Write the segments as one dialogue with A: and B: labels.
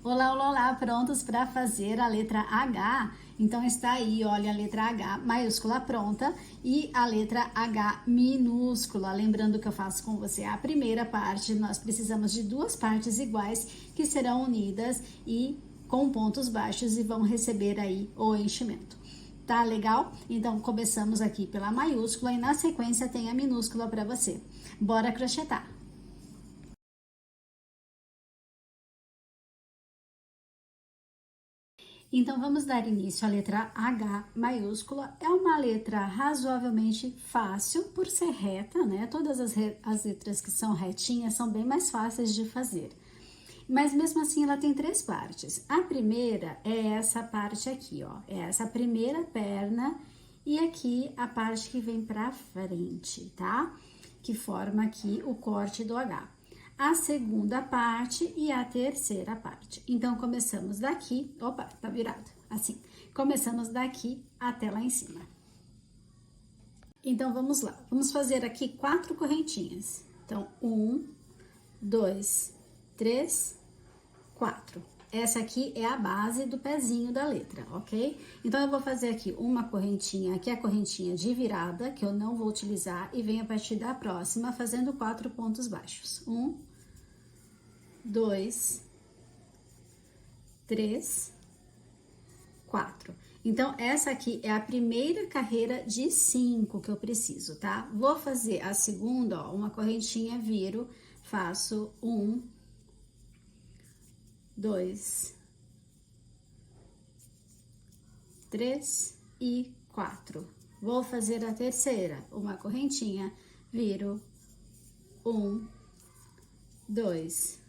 A: Olá, olá, olá, prontos para fazer a letra H? Então está aí, olha, a letra H maiúscula pronta e a letra H minúscula. Lembrando que eu faço com você a primeira parte, nós precisamos de duas partes iguais que serão unidas e com pontos baixos e vão receber aí o enchimento. Tá legal? Então começamos aqui pela maiúscula e na sequência tem a minúscula para você. Bora crochetar! Então, vamos dar início à letra H maiúscula. É uma letra razoavelmente fácil por ser reta, né? Todas as letras que são retinhas são bem mais fáceis de fazer. Mas mesmo assim, ela tem três partes. A primeira é essa parte aqui, ó. É essa primeira perna e aqui a parte que vem pra frente, tá? Que forma aqui o corte do H. A segunda parte e a terceira parte. Então, começamos daqui, opa, tá virado, assim. Começamos daqui até lá em cima. Então, vamos lá. Vamos fazer aqui 4 correntinhas. Então, 1, 2, 3, 4. Essa aqui é a base do pezinho da letra, ok? Então, eu vou fazer aqui uma correntinha, aqui é a correntinha de virada, que eu não vou utilizar, e venho a partir da próxima, fazendo 4 pontos baixos. 1, 2, 3, 4. Então, essa aqui é a primeira carreira de 5 que eu preciso, tá? Vou fazer a segunda, ó, uma correntinha, viro, faço 1, 2, 3 e 4. Vou fazer a terceira, uma correntinha, viro 1, 2,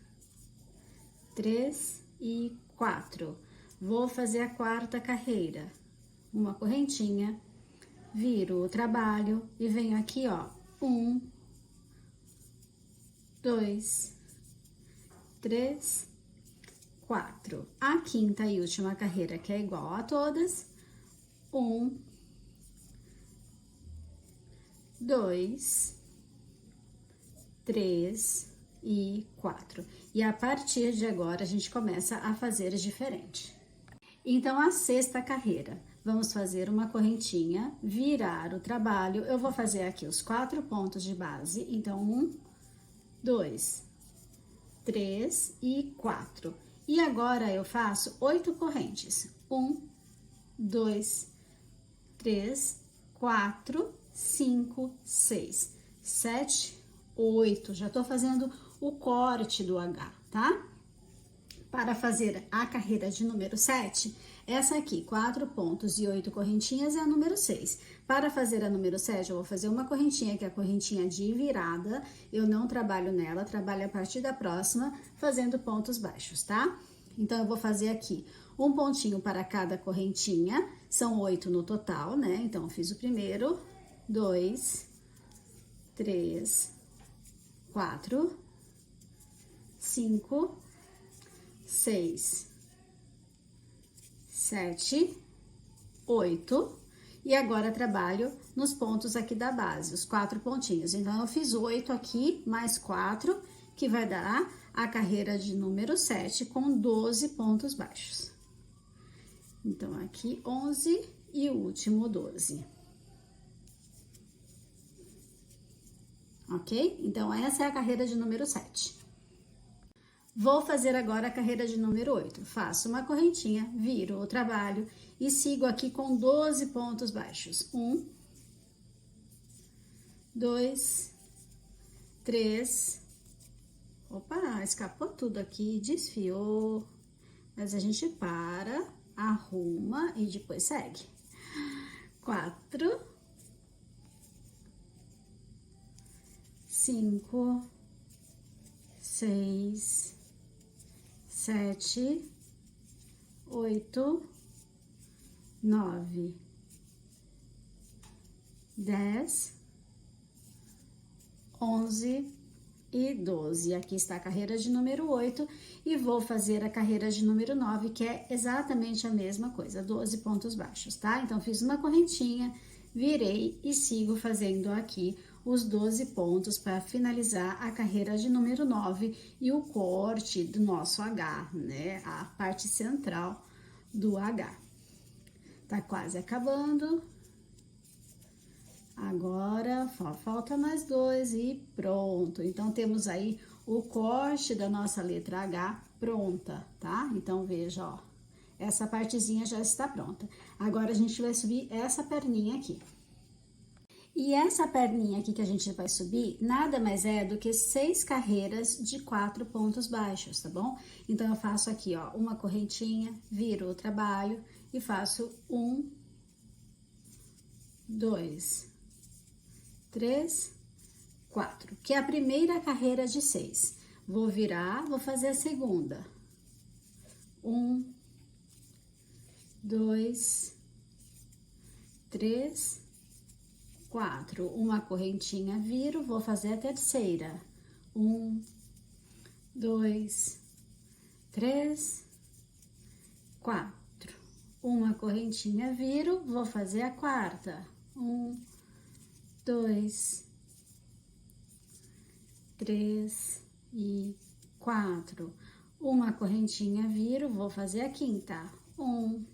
A: 3 e 4. Vou fazer a quarta carreira, uma correntinha, viro o trabalho e venho aqui, ó, 1, 2, 3, 4. A quinta e última carreira, que é igual a todas, 1, 2, 3 e 4. E a partir de agora, a gente começa a fazer diferente. Então, a sexta carreira, vamos fazer uma correntinha, virar o trabalho. Eu vou fazer aqui os 4 pontos de base. Então, 1, 2, 3 e 4. E agora, eu faço 8 correntes. 1, 2, 3, 4, 5, 6, 7, 8. Já tô fazendo o corte do H, tá? Para fazer a carreira de número 7, essa aqui, 4 pontos e 8 correntinhas, é a número 6. Para fazer a número 7, eu vou fazer uma correntinha, que é a correntinha de virada. Eu não trabalho nela, trabalho a partir da próxima, fazendo pontos baixos, tá? Então, eu vou fazer aqui um pontinho para cada correntinha, são 8 no total, né? Então, eu fiz o primeiro, 2, 3, 4, 5, 6, 7, 8. E agora, trabalho nos pontos aqui da base, os 4 pontinhos. Então, eu fiz 8 aqui, mais 4, que vai dar a carreira de número 7 com 12 pontos baixos. Então, aqui 11 e o último 12. Ok? Então, essa é a carreira de número 7. Vou fazer agora a carreira de número 8. Faço uma correntinha, viro o trabalho e sigo aqui com 12 pontos baixos. 1, 2, 3. Opa, escapou tudo aqui, desfiou. Mas a gente para, arruma e depois segue. 4, 5, 6, 7, 8, 9, 10, 11 e 12. Aqui está a carreira de número 8 e vou fazer a carreira de número 9, que é exatamente a mesma coisa, 12 pontos baixos, tá? Então, fiz uma correntinha, virei e sigo fazendo aqui os 12 pontos para finalizar a carreira de número 9 e o corte do nosso H, né? A parte central do H. Tá quase acabando. Agora, falta mais 2 e pronto. Então, temos aí o corte da nossa letra H pronta, tá? Então, veja, ó, essa partezinha já está pronta. Agora, a gente vai subir essa perninha aqui. E essa perninha aqui que a gente vai subir, nada mais é do que 6 carreiras de 4 pontos baixos, tá bom? Então, eu faço aqui, ó, uma correntinha, viro o trabalho e faço 1, 2, 3, 4, que é a primeira carreira de 6. Vou virar, vou fazer a segunda. 1, 2, 3, 4. Uma correntinha, viro, vou fazer a terceira. 1, 2, 3, 4. Uma correntinha, viro, vou fazer a quarta. 1, 2, 3 e 4. Uma correntinha, viro, vou fazer a quinta. 1,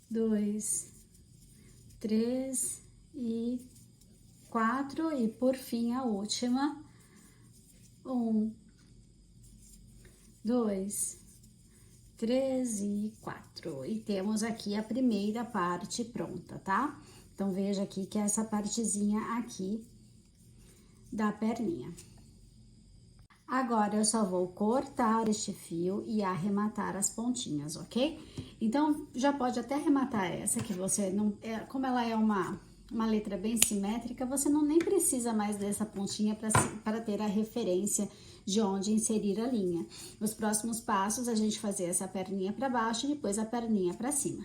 A: 2, 3 e 4. E por fim, a última. 1, 2, 3 e 4. E temos aqui a primeira parte pronta, tá? Então, veja aqui que é essa partezinha aqui da perninha. Agora, eu só vou cortar este fio e arrematar as pontinhas, ok? Então, já pode até arrematar essa, que você não... como ela é uma letra bem simétrica, você não nem precisa mais dessa pontinha para ter a referência de onde inserir a linha. Nos próximos passos, a gente fazer essa perninha para baixo e depois a perninha para cima.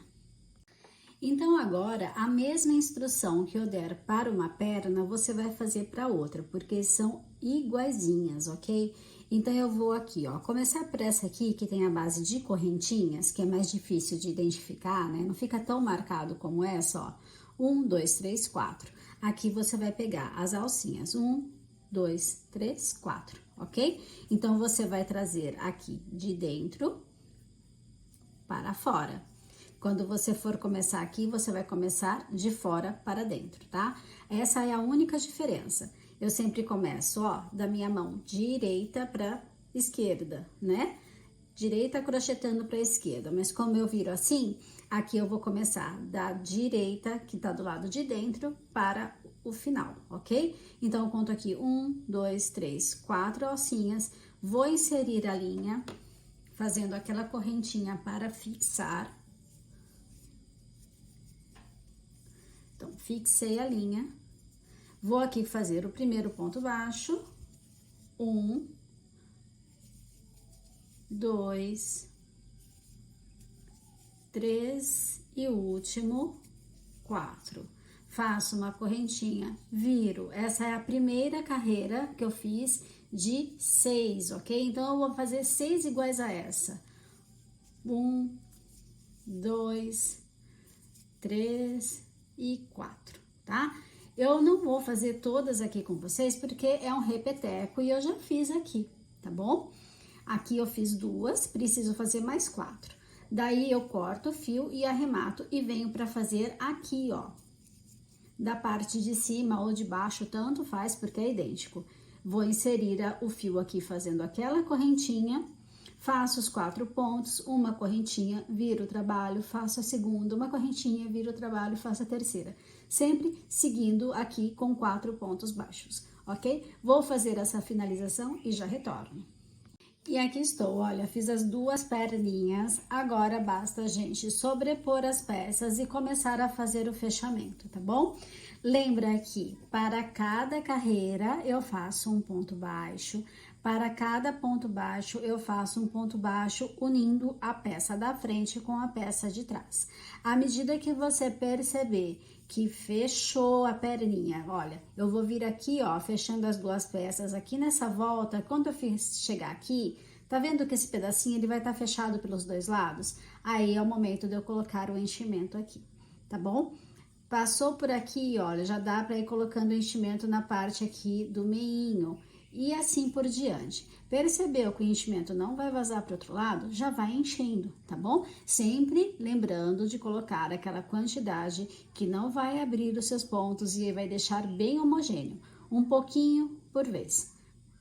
A: Então, agora, a mesma instrução que eu der para uma perna, você vai fazer para outra, porque são iguaizinhas, ok? Então, eu vou aqui, ó, começar por essa aqui, que tem a base de correntinhas, que é mais difícil de identificar, né? Não fica tão marcado como essa, ó. 1, 2, 3, 4. Aqui você vai pegar as alcinhas. 1, 2, 3, 4, ok? Então, você vai trazer aqui de dentro para fora. Quando você for começar aqui, você vai começar de fora para dentro, tá? Essa é a única diferença. Eu sempre começo, ó, da minha mão direita para esquerda, né? Direita crochetando para esquerda, mas como eu viro assim, aqui eu vou começar da direita, que tá do lado de dentro, para o final, ok? Então, eu conto aqui 1, 2, 3, 4 alcinhas, vou inserir a linha, fazendo aquela correntinha para fixar. Então, fixei a linha, vou aqui fazer o primeiro ponto baixo, 1, 2, 3 e o último, 4. Faço uma correntinha, viro. Essa é a primeira carreira que eu fiz de 6, ok? Então, eu vou fazer 6 iguais a essa. 1, 2, 3 e 4, tá? Eu não vou fazer todas aqui com vocês, porque é um repeteco e eu já fiz aqui, tá bom? Aqui eu fiz 2, preciso fazer mais 4. Daí, eu corto o fio e arremato e venho para fazer aqui, ó. Da parte de cima ou de baixo, tanto faz, porque é idêntico. Vou inserir o fio aqui fazendo aquela correntinha, faço os 4 pontos, uma correntinha, viro o trabalho, faço a segunda, uma correntinha, viro o trabalho, faço a terceira. Sempre seguindo aqui com 4 pontos baixos, ok? Vou fazer essa finalização e já retorno. E aqui estou, olha, fiz as 2 perninhas, agora basta a gente sobrepor as peças e começar a fazer o fechamento, tá bom? Lembra que para cada carreira eu faço um ponto baixo, para cada ponto baixo eu faço um ponto baixo unindo a peça da frente com a peça de trás. À medida que você perceber que fechou a perninha, olha, eu vou vir aqui, ó, fechando as 2 peças aqui nessa volta, quando eu chegar aqui, tá vendo que esse pedacinho ele vai estar fechado pelos 2 lados? Aí é o momento de eu colocar o enchimento aqui, tá bom? Passou por aqui, olha, já dá para ir colocando o enchimento na parte aqui do meinho e assim por diante. Percebeu que o enchimento não vai vazar para o outro lado? Já vai enchendo, tá bom? Sempre lembrando de colocar aquela quantidade que não vai abrir os seus pontos e vai deixar bem homogêneo, um pouquinho por vez,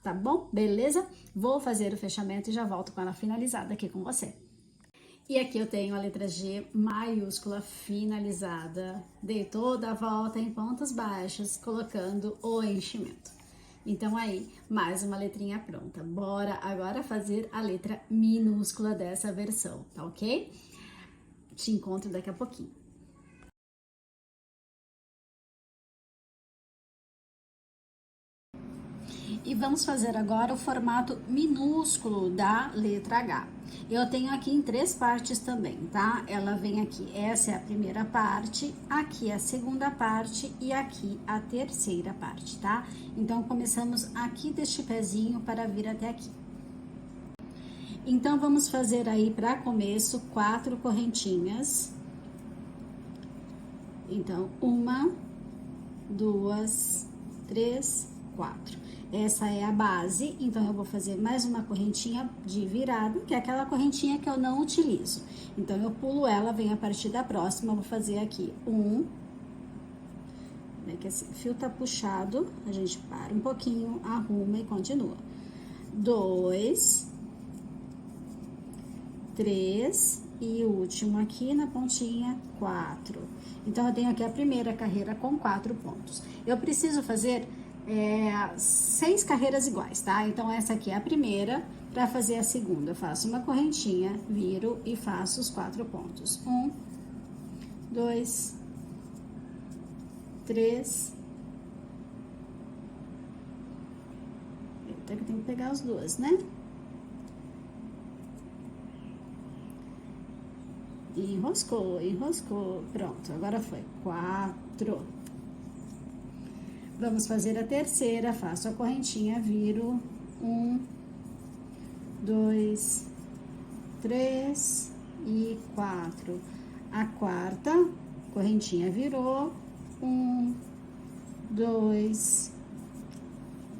A: tá bom? Beleza? Vou fazer o fechamento e já volto com ela finalizada aqui com você. E aqui eu tenho a letra G maiúscula finalizada. Dei toda a volta em pontos baixos, colocando o enchimento. Então aí, mais uma letrinha pronta. Bora agora fazer a letra minúscula dessa versão, tá ok? Te encontro daqui a pouquinho. E vamos fazer agora o formato minúsculo da letra H. Eu tenho aqui em 3 partes também, tá? Ela vem aqui, essa é a primeira parte, aqui a segunda parte e aqui a terceira parte, tá? Então, começamos aqui deste pezinho para vir até aqui. Então, vamos fazer aí para começo 4 correntinhas. Então, 1, 2, 3, 4. Essa é a base, então eu vou fazer mais uma correntinha de virada, que é aquela correntinha que eu não utilizo. Então, eu pulo ela, venho a partir da próxima, vou fazer aqui 1, né, que esse fio tá puxado, a gente para um pouquinho, arruma e continua. 2, 3 e o último aqui na pontinha, 4. Então, eu tenho aqui a primeira carreira com 4 pontos. Eu preciso fazer 6 carreiras iguais, tá? Então, essa aqui é a primeira. Para fazer a segunda, eu faço uma correntinha, viro e faço os 4 pontos. 1, 2, 3. Eita, que tem que pegar as duas, né? Enroscou, enroscou. Pronto, agora foi 4. Vamos fazer a terceira, faço a correntinha, viro 1, 2, 3 e 4. A quarta, correntinha virou 1, 2,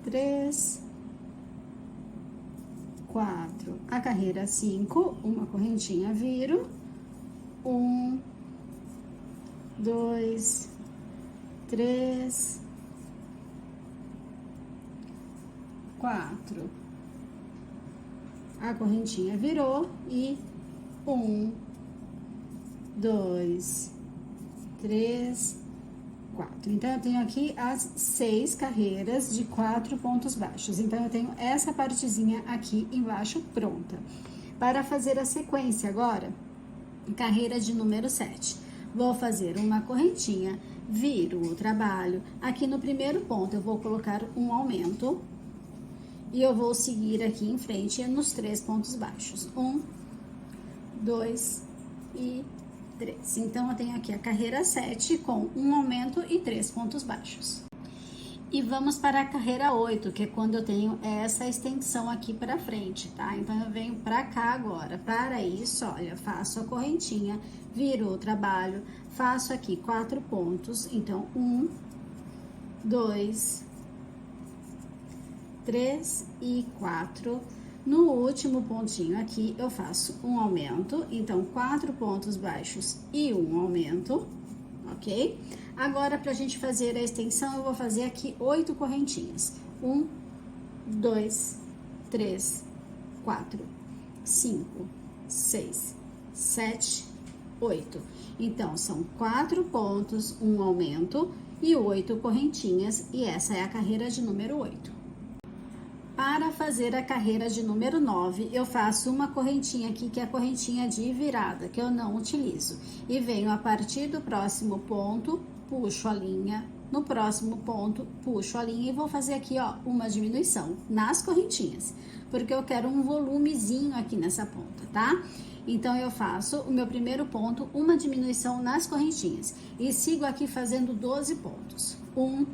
A: 3, 4. A carreira 5, uma correntinha viro 1, 2, 3, 4. A correntinha virou e 1, 2, 3, 4. Então, eu tenho aqui as 6 carreiras de 4 pontos baixos. Então, eu tenho essa partezinha aqui embaixo pronta. Para fazer a sequência agora, carreira de número 7. Vou fazer uma correntinha, viro o trabalho. Aqui no primeiro ponto, eu vou colocar um aumento. E eu vou seguir aqui em frente nos 3 pontos baixos. 1, 2 e 3. Então, eu tenho aqui a carreira 7 com um aumento e 3 pontos baixos. E vamos para a carreira 8, que é quando eu tenho essa extensão aqui para frente, tá? Então, eu venho para cá agora. Para isso, olha, faço a correntinha, viro o trabalho, faço aqui 4 pontos. Então, 1, 2, 3 e 4. No último pontinho aqui, eu faço um aumento. Então, 4 pontos baixos e um aumento, ok? Agora, pra gente fazer a extensão, eu vou fazer aqui 8 correntinhas. 1, 2, 3, 4, 5, 6, 7, 8. Então, são 4 pontos, um aumento e 8 correntinhas. E essa é a carreira de número 8. Para fazer a carreira de número 9, eu faço uma correntinha aqui, que é a correntinha de virada, que eu não utilizo. E venho a partir do próximo ponto, puxo a linha, no próximo ponto, puxo a linha e vou fazer aqui, ó, uma diminuição nas correntinhas, porque eu quero um volumezinho aqui nessa ponta, tá? Então, eu faço o meu primeiro ponto, uma diminuição nas correntinhas, e sigo aqui fazendo 12 pontos. 1,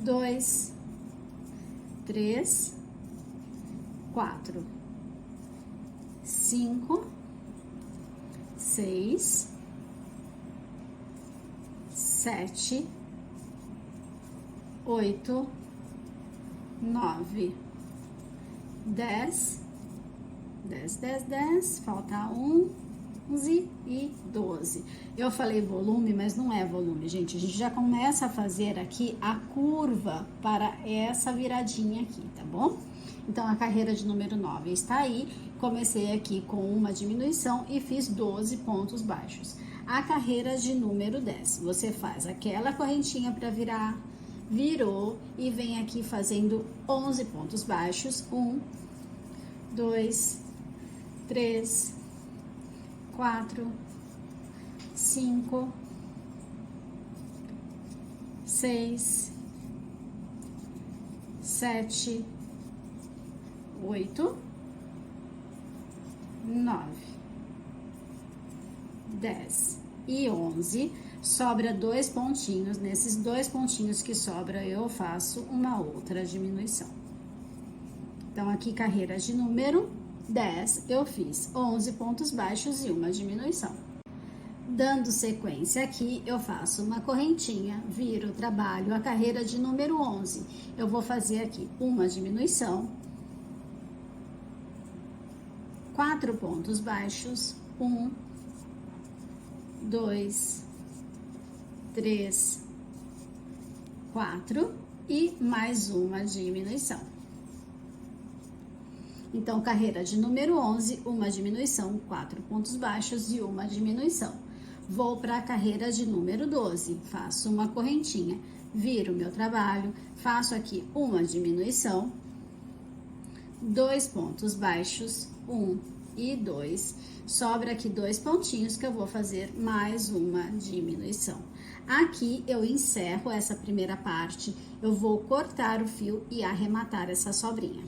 A: 2, 3, 4, 5, 6, 7, 8, 9, 10, 10, 10, 10, falta 11 e 12. Eu falei volume, mas não é volume, gente. A gente já começa a fazer aqui a curva para essa viradinha aqui, tá bom? Então, a carreira de número 9 está aí. Comecei aqui com uma diminuição e fiz 12 pontos baixos. A carreira de número 10, você faz aquela correntinha para virar, virou e vem aqui fazendo 11 pontos baixos. 1, 2, 3, 4, 5, 6, 7, 8, 9, 10 e 11. Sobra 2 pontinhos. Nesses 2 pontinhos que sobra, eu faço uma outra diminuição. Então, aqui, carreira de número 10, eu fiz 11 pontos baixos e uma diminuição. Dando sequência aqui, eu faço uma correntinha, viro, trabalho a carreira de número 11. Eu vou fazer aqui uma diminuição, 4 pontos baixos, 1, 2, 3, 4 e mais uma diminuição. Então, carreira de número 11, uma diminuição, 4 pontos baixos e uma diminuição. Vou para a carreira de número 12, faço uma correntinha, viro meu trabalho, faço aqui uma diminuição, 2 pontos baixos, 1 e 2, sobra aqui 2 pontinhos que eu vou fazer mais uma diminuição. Aqui eu encerro essa primeira parte, eu vou cortar o fio e arrematar essa sobrinha.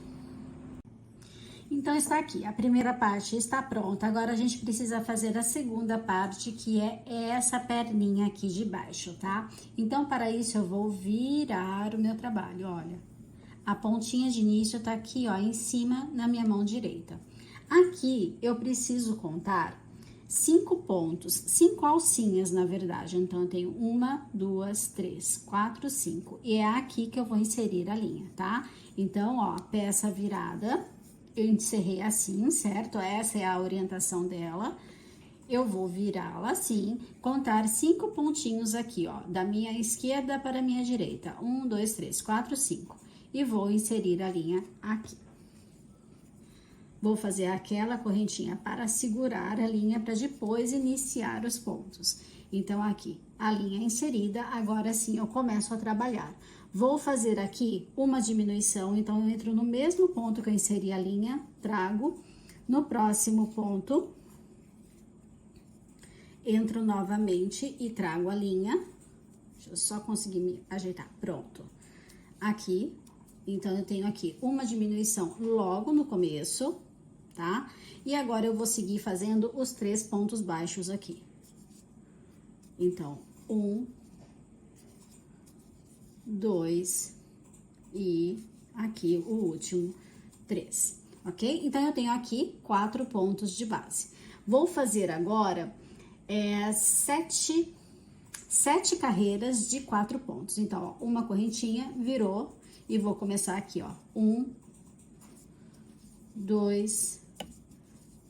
A: Então, está aqui, a primeira parte está pronta, agora a gente precisa fazer a segunda parte, que é essa perninha aqui de baixo, tá? Então, para isso, eu vou virar o meu trabalho, olha. A pontinha de início tá aqui, ó, em cima na minha mão direita. Aqui, eu preciso contar 5 pontos, 5 alcinhas, na verdade. Então, eu tenho 1, 2, 3, 4, 5. E é aqui que eu vou inserir a linha, tá? Então, ó, peça virada, eu encerrei assim, certo? Essa é a orientação dela. Eu vou virá-la assim, contar 5 pontinhos aqui, ó, da minha esquerda para a minha direita. 1, 2, 3, 4, 5. E vou inserir a linha aqui. Vou fazer aquela correntinha para segurar a linha para depois iniciar os pontos. Então, aqui, a linha inserida, agora sim eu começo a trabalhar. Vou fazer aqui uma diminuição, então eu entro no mesmo ponto que eu inseri a linha, trago. No próximo ponto, entro novamente e trago a linha. Deixa eu só conseguir me ajeitar, pronto. Aqui, então eu tenho aqui uma diminuição logo no começo, tá? E agora eu vou seguir fazendo os 3 pontos baixos aqui. Então, 1, 2 e aqui o último 3, ok? Então, eu tenho aqui 4 pontos de base. Vou fazer agora 7 carreiras de 4 pontos. Então, ó, uma correntinha, virou e vou começar aqui, ó. 1, 2,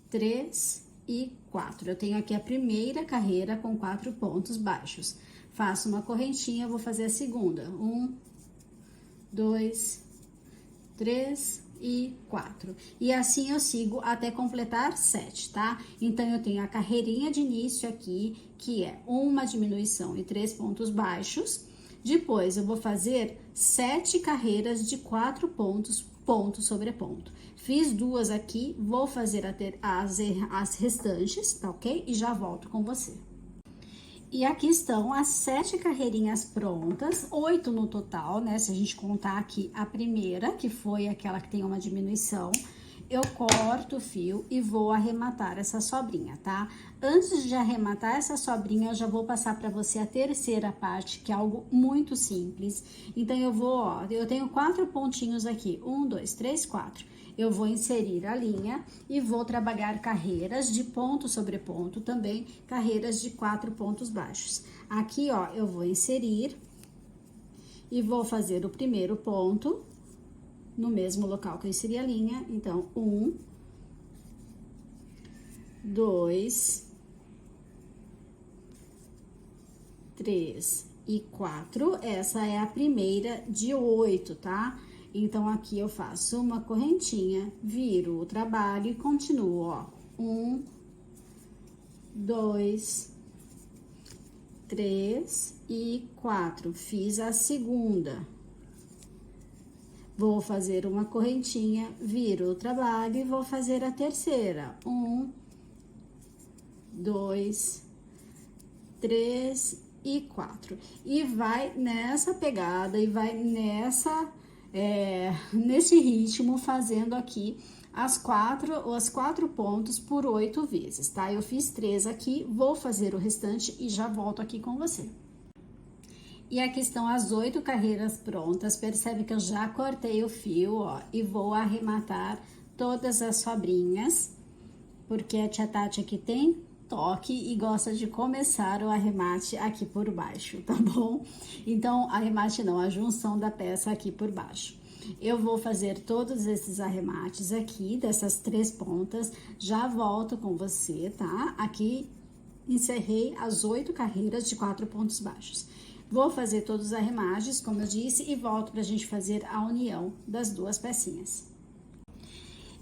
A: 3 e 4. Eu tenho aqui a primeira carreira com 4 pontos baixos. Faço uma correntinha, vou fazer a segunda. 1, 2, 3 e 4. E assim eu sigo até completar 7, tá? Então, eu tenho a carreirinha de início aqui, que é uma diminuição e 3 pontos baixos. Depois, eu vou fazer 7 carreiras de 4 pontos, ponto sobre ponto. Fiz 2 aqui, vou fazer as restantes, tá ok? E já volto com você. E aqui estão as 7 carreirinhas prontas, 8 no total, né? Se a gente contar aqui a primeira, que foi aquela que tem uma diminuição, eu corto o fio e vou arrematar essa sobrinha, tá? Antes de arrematar essa sobrinha, eu já vou passar para você a terceira parte, que é algo muito simples. Então, eu vou, ó, eu tenho 4 pontinhos aqui, 1, 2, 3, 4. Eu vou inserir a linha e vou trabalhar carreiras de ponto sobre ponto, também carreiras de 4 pontos baixos. Aqui, ó, eu vou inserir e vou fazer o primeiro ponto no mesmo local que eu inseri a linha. Então, 1, 2, 3 e 4. Essa é a primeira de 8, tá? Então, aqui eu faço uma correntinha, viro o trabalho e continuo, ó. 1, 2, 3 e 4. Fiz a segunda. Vou fazer uma correntinha, viro o trabalho e vou fazer a terceira. 1, 2, 3 e 4. E vai nessa pegada e vai nesse ritmo, fazendo aqui os quatro pontos por 8 vezes, tá? Eu fiz 3 aqui, vou fazer o restante e já volto aqui com você. E aqui estão as 8 carreiras prontas. Percebe que eu já cortei o fio, ó, e vou arrematar todas as sobrinhas, porque a tia Tati aqui tem toque e gosta de começar o arremate aqui por baixo, tá bom? Então, arremate não, a junção da peça aqui por baixo. Eu vou fazer todos esses arremates aqui, dessas 3 pontas, já volto com você, tá? Aqui, encerrei as 8 carreiras de 4 pontos baixos. Vou fazer todos os arremates, como eu disse, e volto pra gente fazer a união das 2 pecinhas.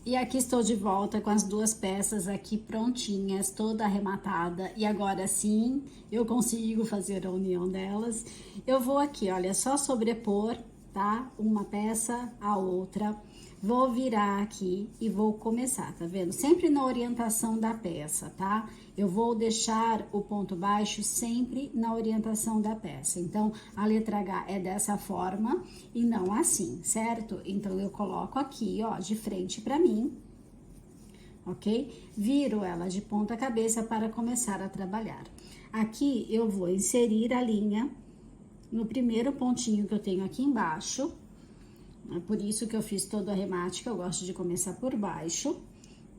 A: E aqui estou de volta com as 2 peças aqui prontinhas, toda arrematada. E agora sim, eu consigo fazer a união delas. Eu vou aqui, olha, só sobrepor, tá? Uma peça a outra. Vou virar aqui e vou começar, tá vendo? Sempre na orientação da peça, tá? Eu vou deixar o ponto baixo sempre na orientação da peça. Então, a letra H é dessa forma e não assim, certo? Então, eu coloco aqui, ó, de frente pra mim, ok? Viro ela de ponta cabeça para começar a trabalhar. Aqui, eu vou inserir a linha no primeiro pontinho que eu tenho aqui embaixo. É por isso que eu fiz todo o arremate, que eu gosto de começar por baixo,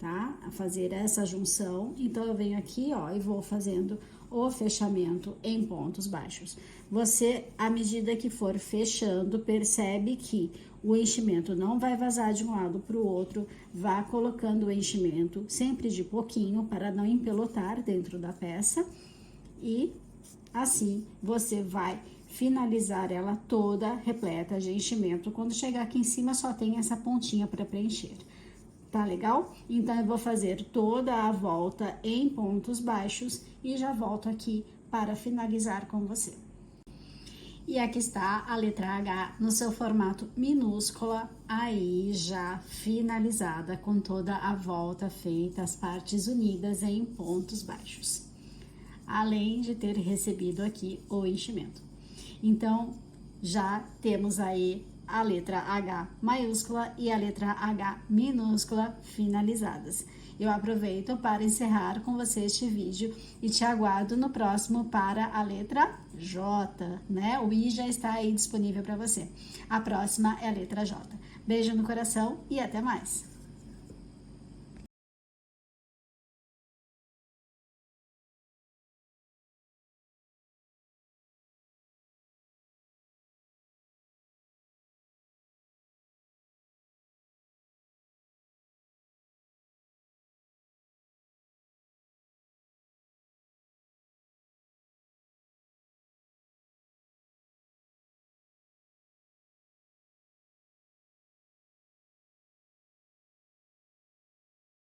A: tá? A fazer essa junção. Então, eu venho aqui, ó, e vou fazendo o fechamento em pontos baixos. Você, à medida que for fechando, percebe que o enchimento não vai vazar de um lado para o outro. Vá colocando o enchimento sempre de pouquinho, para não empelotar dentro da peça. E assim, você vai finalizar ela toda repleta de enchimento. Quando chegar aqui em cima, só tem essa pontinha para preencher. Tá legal? Então, eu vou fazer toda a volta em pontos baixos e já volto aqui para finalizar com você. E aqui está a letra H no seu formato minúscula, aí já finalizada com toda a volta feita, as partes unidas em pontos baixos. Além de ter recebido aqui o enchimento. Então, já temos aí a letra H maiúscula e a letra H minúscula finalizadas. Eu aproveito para encerrar com você este vídeo e te aguardo no próximo para a letra J, né? O I já está aí disponível para você. A próxima é a letra J. Beijo no coração e até mais!